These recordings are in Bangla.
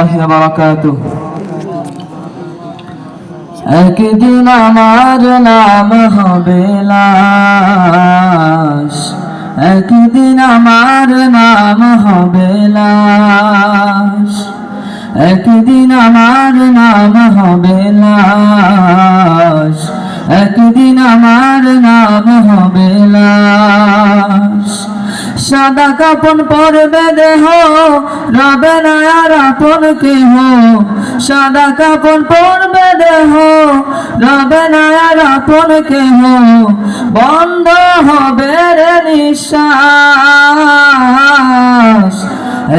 রাহমাতুল্লাহি ওয়া বারাকাতুহু। একদিন আমার নাম হবে লাশ, একদিন আমার নাম হবে লাশ, একদিন আমার নাম হবে লাশ, একদিন আমার নাম হবে লাশ। সাদা কাপন পরবে দেহ, রবে না আর আপন কেহ। সাদা কাপন পরবে দেহ, রবে না আর আপন কেহ। বন্ধ হবে রে নিঃশ্বাস,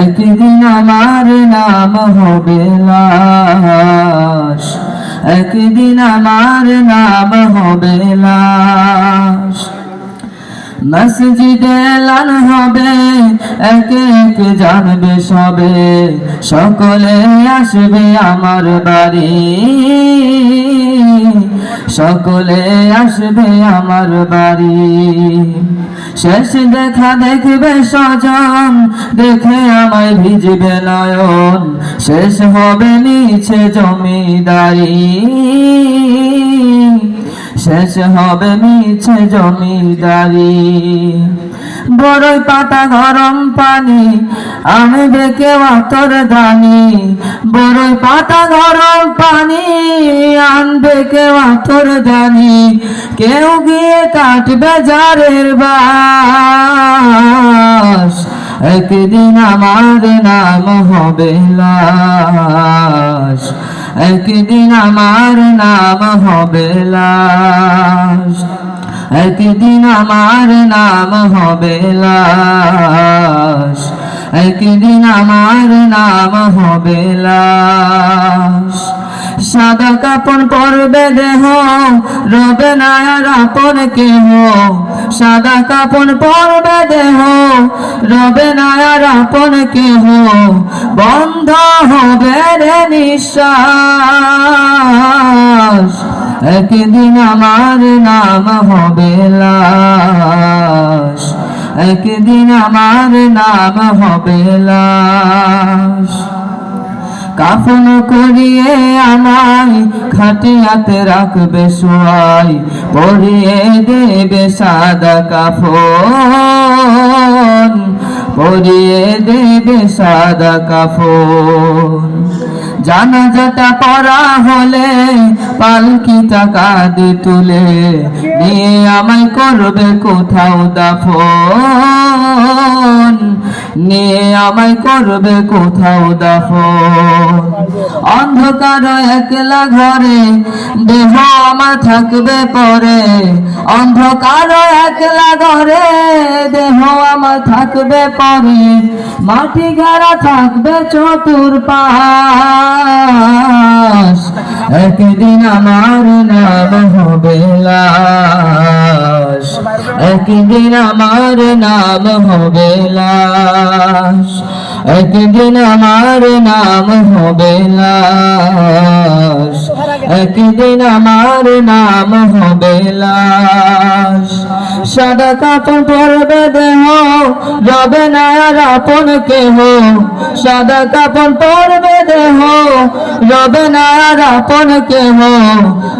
একদিন আমার নাম হবে লাশ, একদিন আমার নাম হবে লাশ। মসজিদে এলান হবে, একে একে জানবে সবে, সকলে আসবে আমার বাড়ি, সকলে আসবে আমার বাড়ি। শেষ দেখা দেখবে স্বজন, দেখে আমায় ভিজবে নয়ন, শেষ হবে মিছে জমিদারি, শেষ হবে মিছে জমিদারি। বড়ই পাতা গরম পানি আনবে কেউ আতর দানি, বড়ই পাতা গরম পানি আনবে কেউ আতর দানি। কেউ গিয়ে কাটবে জারের বাস, একদিন আমার নাম হবে লাশ, একদিন আমার নাম হবে লাশ, একদিন আমার নাম হবে লাশ, একদিন আমার নাম হবে লাশ। সাদা কাপন পরবে দেহ, রবে না আর আপন কেহ। সাদা কাপন পরবে দেহ, রবে না আর আপন কেহ। বন্ধ হবে রে নিঃশ্বাস, একদিন আমার নাম হবে লাশ, একদিন আমার নাম হবে লাশ। কাফন করিয়ে আমায় খাটিয়াতে রাখবে শোয়াই, পরিয়ে দেবে সাদা কাফন, পরিয়ে দেবে সাদা কাফন। জানাজাটা পড়া হলে পালকিটা কাঁধে তুলে নিয়ে আমায় করবে কোথাও দাফন, নিয়ে আমায় করবে কোথাও দাফন। অন্ধকার একলা ঘরে দেহ আমার থাকবে পরে, অন্ধকার একলা ঘরে দেহ আমার থাকবে পরে। মাটি গাড়া থাকবে চতুর্পাশ, একদিন আমার নাম হবে লাশ, একদিন আমার নাম হবে লাশ, একদিন আমার নাম হবে লাশ, একদিন আমার নাম হবে লাশ। সাদা কাপড় পরবে দেহ, রবে না আর আপন কেহ। সাদা কাপড় পরবে দেহ, রবে না আর আপন কেহ।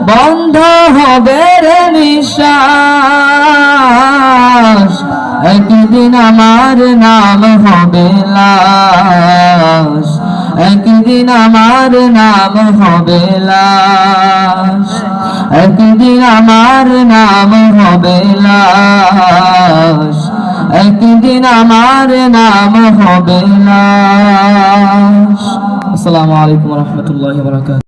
বন্ধ হবে রে নিঃশ্বাস, একদিন আমার নাম হবে লাশ, একদিন আমার নাম হবে লাশ, একদিন আমার নাম হবে লাশ, একদিন আমার নাম হবে লাশ। আসসালামু আলাইকুম ওয়া রাহমাতুল্লাহি ওয়া বারাকাতুহু।